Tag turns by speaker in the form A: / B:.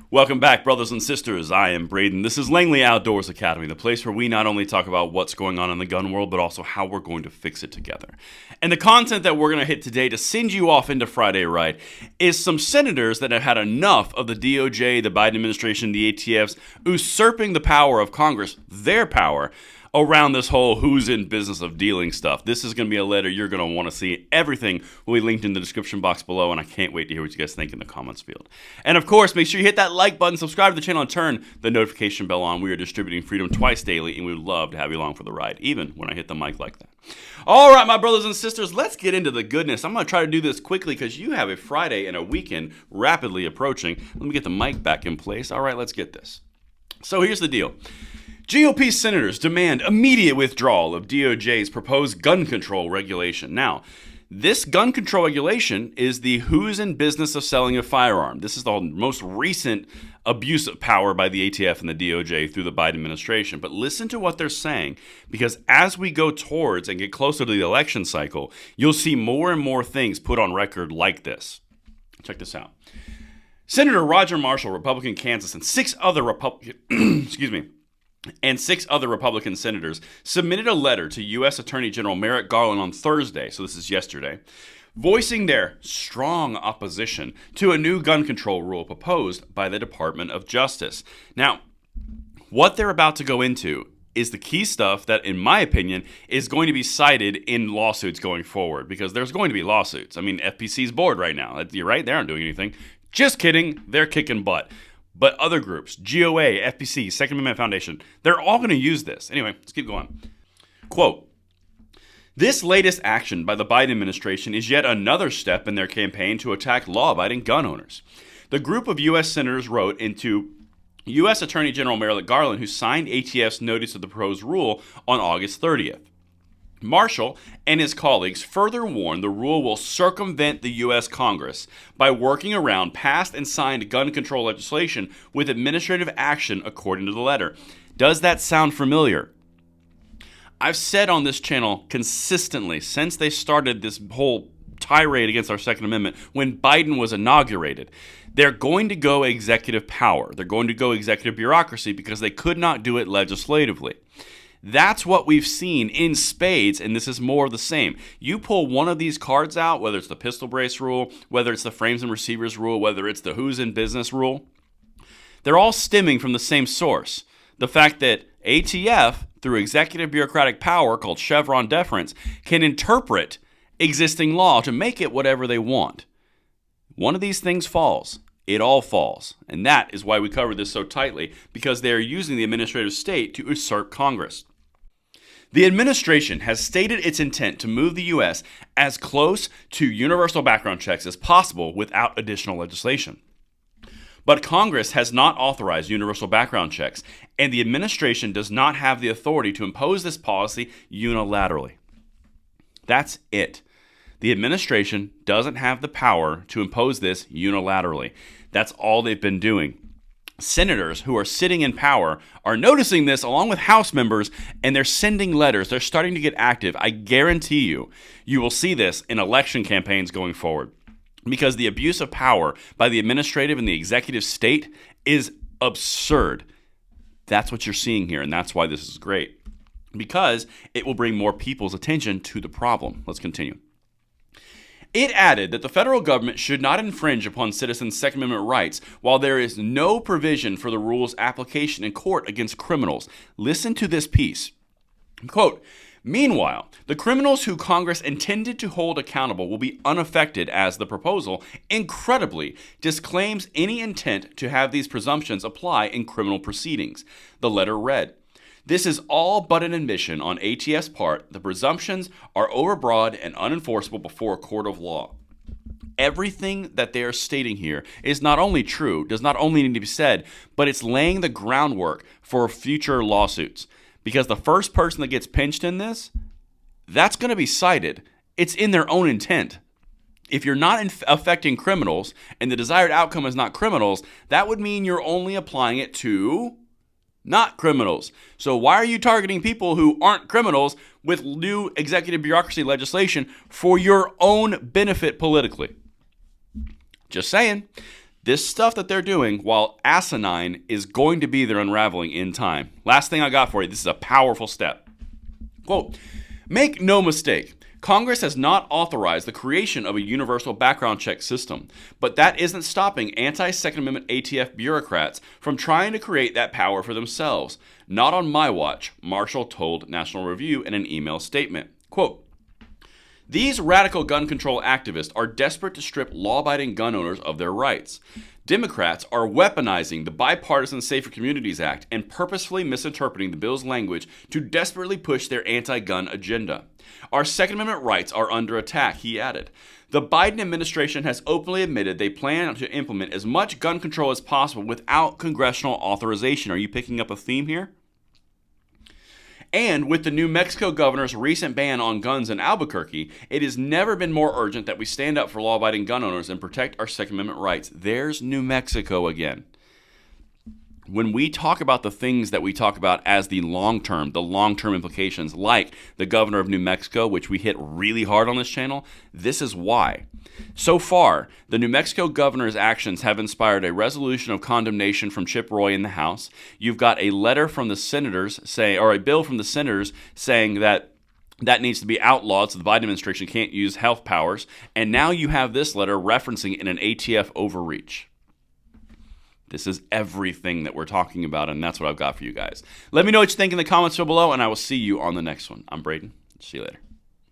A: Welcome back, brothers and sisters. I am Braden. This is Langley Outdoors Academy, the place where we not only talk about what's going on in the gun world, but also how we're going to fix it together. And the content that we're going to hit today to send you off into Friday Right is some senators that have had enough of the DOJ, the Biden administration, the ATFs, usurping the power of Congress, their power, around this whole who's in business of dealing stuff. This is going to be a letter you're going to want to see. Everything will be linked in the description box below, and I can't wait to hear what you guys think in the comments field. And of course, make sure you hit that like button, subscribe to the channel, and turn the notification bell on. We are distributing freedom twice daily, and we would love to have you along for the ride, even when I hit the mic like that. All right, my brothers and sisters, let's get into the goodness. I'm going to try to do this quickly because you have a Friday and a weekend rapidly approaching. Let me get the mic back in place. All right, let's get this. So here's the deal. GOP senators demand immediate withdrawal of DOJ's proposed gun control regulation. Now, this gun control regulation is the who's in business of selling a firearm. This is the most recent abuse of power by the ATF and the DOJ through the Biden administration. But listen to what they're saying, because as we go towards and get closer to the election cycle, you'll see more and more things put on record like this. Check this out. Senator Roger Marshall, Republican Kansas, and six other Republican senators submitted a letter to U.S. Attorney General Merrick Garland on Thursday, so this is yesterday, voicing their strong opposition to a new gun control rule proposed by the Department of Justice. Now, what they're about to go into is the key stuff that, in my opinion, is going to be cited in lawsuits going forward, because there's going to be lawsuits. I mean, FPC's bored right now. You're right, they aren't doing anything. Just kidding, they're kicking butt. But other groups, GOA, FPC, Second Amendment Foundation, they're all going to use this. Anyway, let's keep going. Quote, "This latest action by the Biden administration is yet another step in their campaign to attack law-abiding gun owners." The group of U.S. senators wrote into U.S. Attorney General Merrick Garland, who signed ATF's notice of the proposed rule on August 30th. Marshall and his colleagues further warned the rule will circumvent the U.S. Congress by working around passed and signed gun control legislation with administrative action, according to the letter. Does that sound familiar? I've said on this channel consistently since they started this whole tirade against our Second Amendment when Biden was inaugurated, they're going to go executive power. They're going to go executive bureaucracy because they could not do it legislatively. That's what we've seen in spades, and this is more of the same. You pull one of these cards out, whether it's the pistol brace rule, whether it's the frames and receivers rule, whether it's the who's in business rule, they're all stemming from the same source. The fact that ATF, through executive bureaucratic power called Chevron deference, can interpret existing law to make it whatever they want. One of these things falls. It all falls. And that is why we cover this so tightly, because they are using the administrative state to usurp Congress. The administration has stated its intent to move the U.S. as close to universal background checks as possible without additional legislation. But Congress has not authorized universal background checks, and the administration does not have the authority to impose this policy unilaterally. That's it. The administration doesn't have the power to impose this unilaterally. That's all they've been doing. Senators who are sitting in power are noticing this along with House members, and they're sending letters. They're starting to get active. I guarantee you will see this in election campaigns going forward, because the abuse of power by the administrative and the executive state is absurd. That's what you're seeing here, and that's why this is great, because it will bring more people's attention to the problem. Let's continue. It added that the federal government should not infringe upon citizens' Second Amendment rights while there is no provision for the rule's application in court against criminals. Listen to this piece. Quote, "Meanwhile, the criminals who Congress intended to hold accountable will be unaffected, as the proposal, incredibly, disclaims any intent to have these presumptions apply in criminal proceedings." The letter read, "This is all but an admission on ATF's part. The presumptions are overbroad and unenforceable before a court of law." Everything that they are stating here is not only true, does not only need to be said, but it's laying the groundwork for future lawsuits. Because the first person that gets pinched in this, that's going to be cited. It's in their own intent. If you're not affecting criminals and the desired outcome is not criminals, that would mean you're only applying it to not criminals. So why are you targeting people who aren't criminals with new executive bureaucracy legislation for your own benefit politically? Just saying. This stuff that they're doing, while asinine, is going to be their unraveling in time. Last thing I got for you, this is a powerful step. Quote, make no mistake, Congress has not authorized the creation of a universal background check system, but that isn't stopping anti-Second Amendment ATF bureaucrats from trying to create that power for themselves. Not on my watch, Marshall told National Review in an email statement. Quote, these radical gun control activists are desperate to strip law-abiding gun owners of their rights. Democrats are weaponizing the Bipartisan Safer Communities Act and purposefully misinterpreting the bill's language to desperately push their anti-gun agenda. Our Second Amendment rights are under attack, he added. The Biden administration has openly admitted they plan to implement as much gun control as possible without congressional authorization. Are you picking up a theme here? And with the New Mexico governor's recent ban on guns in Albuquerque, it has never been more urgent that we stand up for law-abiding gun owners and protect our Second Amendment rights. There's New Mexico again. When we talk about the things that we talk about as the long-term implications, like the governor of New Mexico, which we hit really hard on this channel, this is why. So far, the New Mexico governor's actions have inspired a resolution of condemnation from Chip Roy in the House. You've got a letter from the senators or a bill from the senators saying that needs to be outlawed so the Biden administration can't use health powers. And now you have this letter referencing in an ATF overreach. This is everything that we're talking about, and that's what I've got for you guys. Let me know what you think in the comments below, and I will see you on the next one. I'm Braden. See you later.